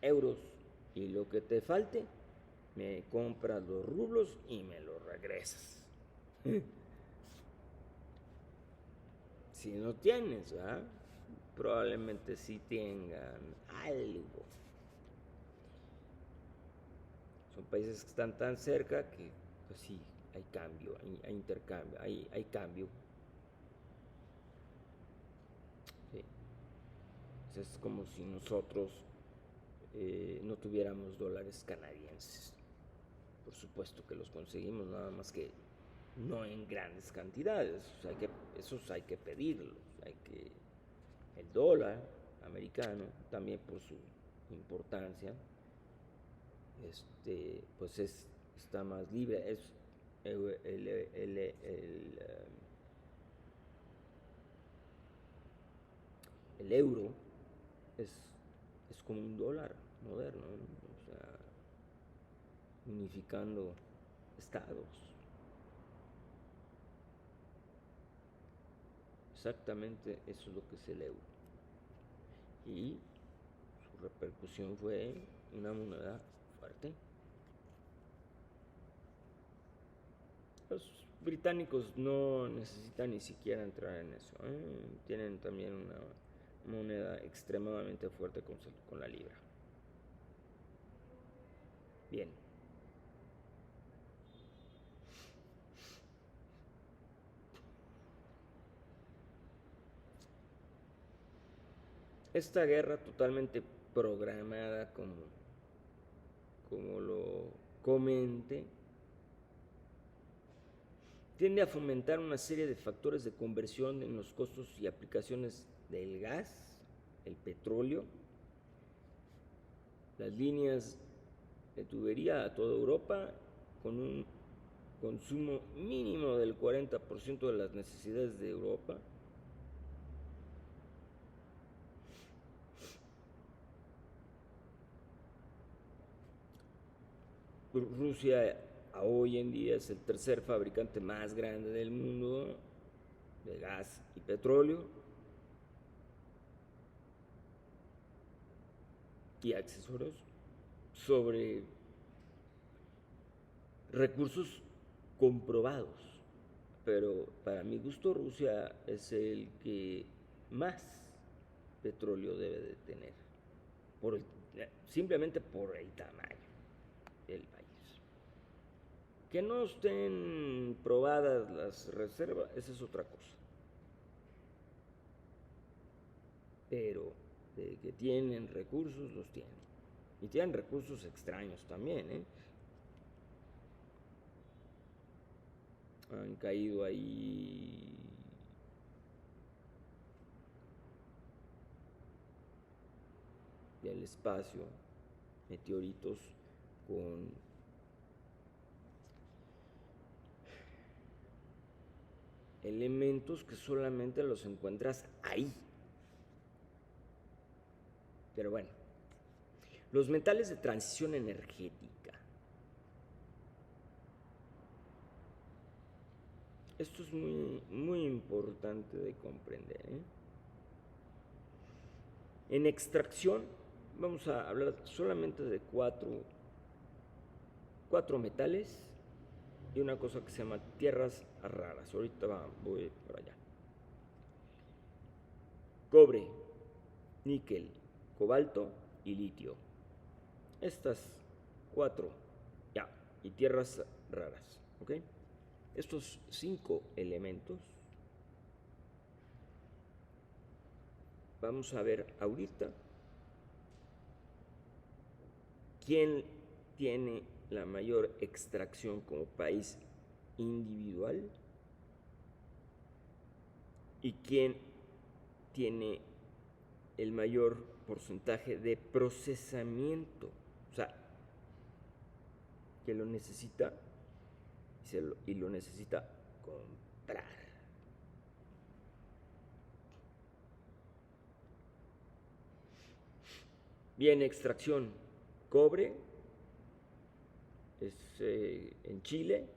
B: euros, y lo que te falte, me compras los rublos y me los regresas. Si no tienes, ¿verdad? Probablemente sí tengan algo. Son países que están tan cerca que, pues sí, hay cambio, hay intercambio, hay cambio. Sí. Es como si nosotros no tuviéramos dólares canadienses. Por supuesto que los conseguimos, nada más que no en grandes cantidades. O sea, esos hay que pedirlos. El dólar americano, también por su importancia, pues está más libre. Es el euro es como un dólar moderno, ¿no? O sea, unificando estados. exactamente eso es lo que es el euro. Y su repercusión fue una moneda fuerte. Los británicos no necesitan ni siquiera entrar en eso, ¿eh? Tienen también una moneda extremadamente fuerte con la libra. Bien. Esta guerra totalmente programada, como lo comenté, tiende a fomentar una serie de factores de conversión en los costos y aplicaciones del gas, el petróleo, las líneas de tubería a toda Europa, con un consumo mínimo del 40% de las necesidades de Europa. Rusia hoy en día es el tercer fabricante más grande del mundo de gas y petróleo y accesorios sobre recursos comprobados. Pero para mi gusto Rusia es el que más petróleo debe de tener, simplemente por el tamaño del país. Que no estén probadas las reservas, esa es otra cosa. Pero de que tienen recursos, los tienen. Y tienen recursos extraños también, ¿eh? Han caído ahí del espacio meteoritos con elementos que solamente los encuentras ahí. Pero bueno, los metales de transición energética. Esto es muy, muy importante de comprender, ¿eh? En extracción vamos a hablar solamente de cuatro metales y una cosa que se llama tierras raras. Ahorita voy para allá. Cobre, níquel, cobalto y litio. Estas cuatro, ya, y tierras raras, ¿ok? Estos 5 elementos vamos a ver ahorita quién tiene la mayor extracción como país individual y quién tiene el mayor porcentaje de procesamiento, o sea, que lo necesita y lo necesita comprar. Bien, extracción, cobre, es en Chile,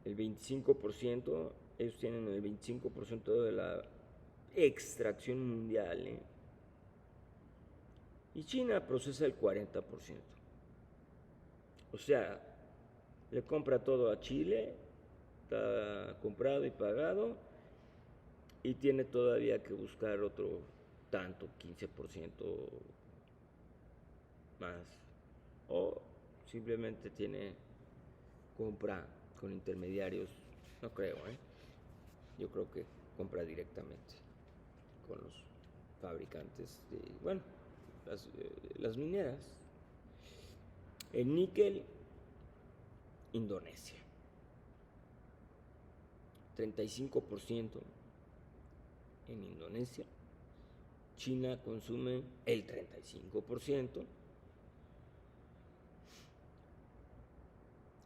B: el 25%, ellos tienen el 25% de la extracción mundial, ¿eh? Y China procesa el 40%. O sea, le compra todo a Chile, está comprado y pagado, y tiene todavía que buscar otro tanto, 15% más. O simplemente compra con intermediarios, no creo, ¿eh? Yo creo que compra directamente con los fabricantes de, bueno, las mineras. El níquel, Indonesia, 35% en Indonesia. China consume el 35%.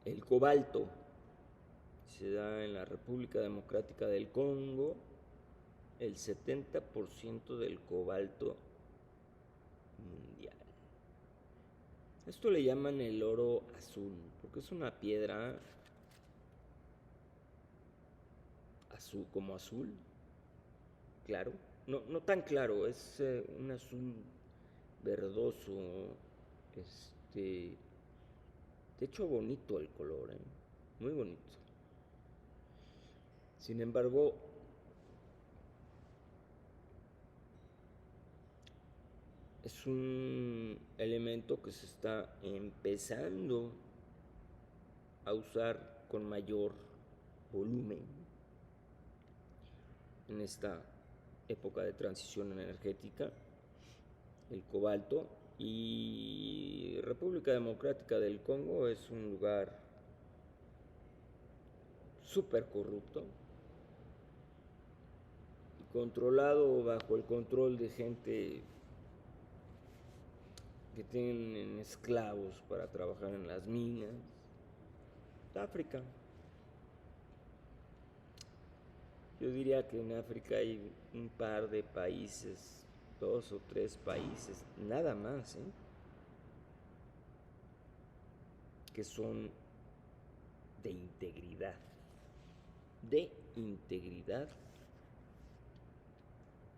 B: El cobalto se da en la República Democrática del Congo. El 70% del cobalto mundial. Esto le llaman el oro azul, porque es una piedra azul, como azul, claro, no tan claro, es un azul verdoso, de hecho bonito el color, muy bonito. Sin embargo, es un elemento que se está empezando a usar con mayor volumen en esta época de transición energética, el cobalto. Y República Democrática del Congo es un lugar súper corrupto, controlado bajo el control de gente que tienen esclavos para trabajar en las minas. África. Yo diría que en África hay un par de países, 2 o 3 países, nada más, que son de integridad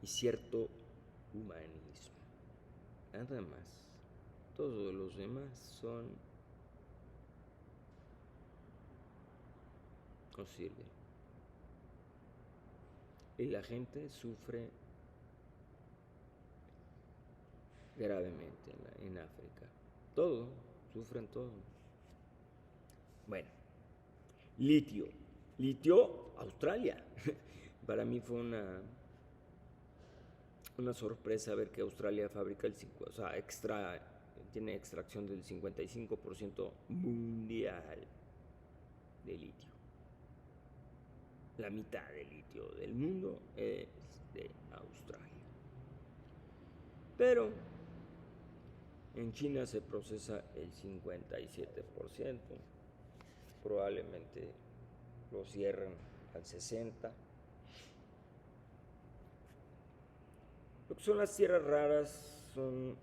B: y cierto humanismo. Nada más. Todos los demás son... no sirve. Y la gente sufre gravemente en África. Sufren todo. Bueno, litio, Australia. Para mí fue una sorpresa ver que Australia fabrica tiene extracción del 55% mundial de litio. La mitad del litio del mundo es de Australia. Pero en China se procesa el 57%, probablemente lo cierren al 60%. Lo que son las tierras raras son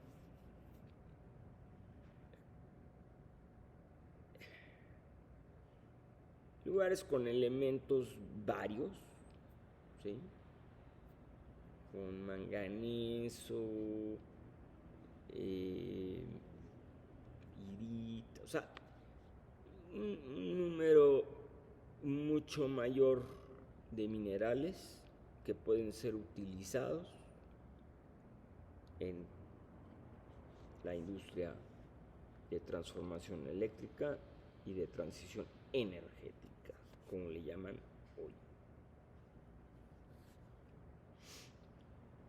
B: lugares con elementos varios, ¿sí? Con manganeso, pirita, o sea, un número mucho mayor de minerales que pueden ser utilizados en la industria de transformación eléctrica y de transición energética, como le llaman hoy.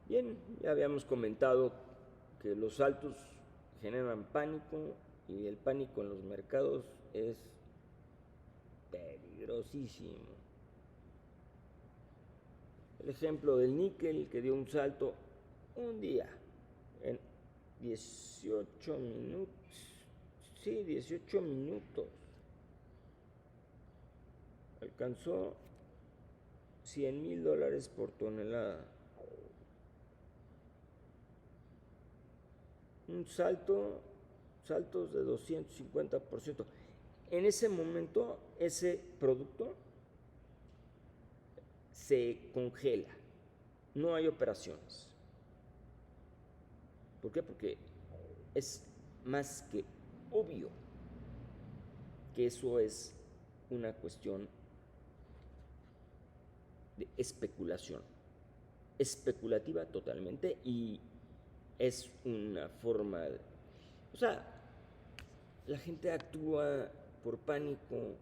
B: Bien, ya habíamos comentado que los saltos generan pánico y el pánico en los mercados es peligrosísimo. El ejemplo del níquel, que dio un salto un día en 18 minutos. Alcanzó $100,000 por tonelada. Saltos de 250%. En ese momento, ese producto se congela. No hay operaciones. ¿Por qué? Porque es más que obvio que eso es una cuestión de especulación. Especulativa totalmente, y es una forma de... O sea, la gente actúa por pánico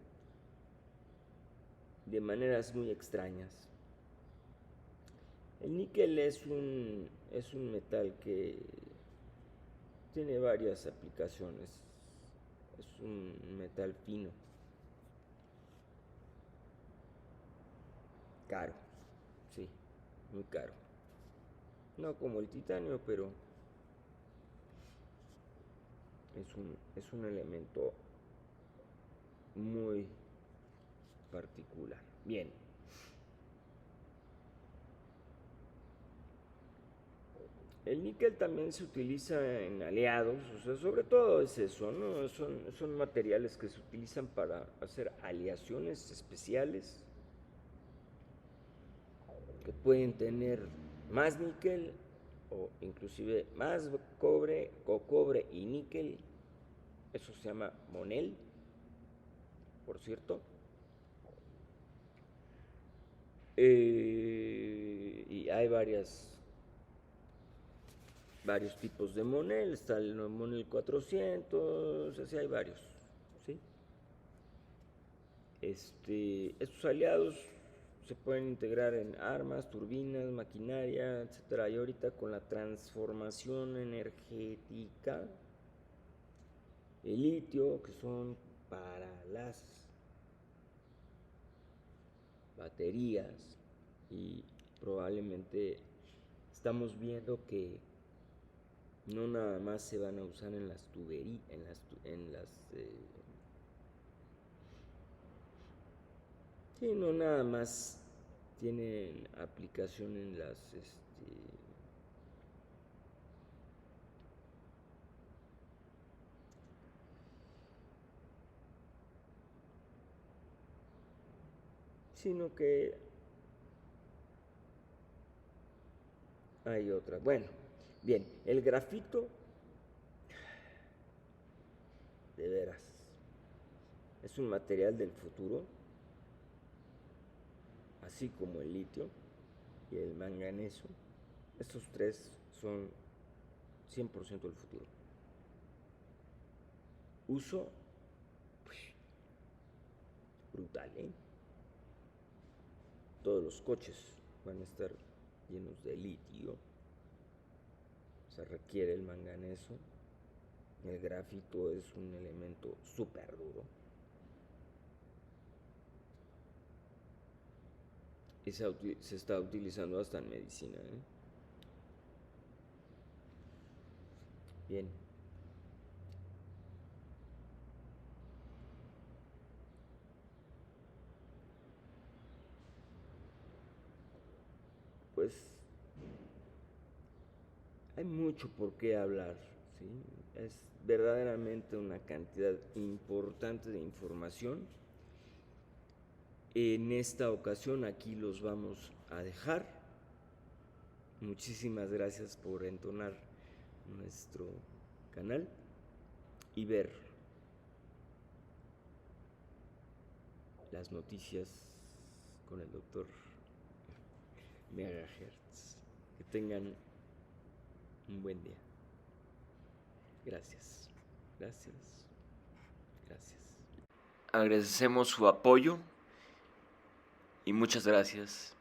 B: de maneras muy extrañas. El níquel es un metal que tiene varias aplicaciones. Es un metal fino. Caro, sí, muy caro. No como el titanio, pero es un elemento muy particular. Bien. El níquel también se utiliza en aleados, o sea, sobre todo es eso, ¿no? Son materiales que se utilizan para hacer aleaciones especiales que pueden tener más níquel o inclusive más cobre o cobre y níquel. Eso se llama monel, por cierto. Y hay varios tipos de monel. Está el monel 400, así hay varios, ¿sí? Estos aliados se pueden integrar en armas, turbinas, maquinaria, etcétera. Y ahorita con la transformación energética, el litio, que son para las baterías, y probablemente estamos viendo que no nada más se van a usar en las tuberías, sí, no nada más tienen aplicación en las, sino que hay otra. Bueno, bien, el grafito, de veras, es un material del futuro, así como el litio y el manganeso. Estos tres son 100% del futuro. Uso brutal, ¿eh? Todos los coches van a estar llenos de litio. Se requiere el manganeso. El grafito es un elemento súper duro. Y se está utilizando hasta en medicina, ¿eh? Bien. Pues hay mucho por qué hablar, ¿sí? Es verdaderamente una cantidad importante de información. En esta ocasión aquí los vamos a dejar. Muchísimas gracias por entonar nuestro canal y ver las noticias con el doctor Megahertz. Que tengan un buen día. Gracias. Gracias. Gracias.
A: Agradecemos su apoyo y muchas gracias.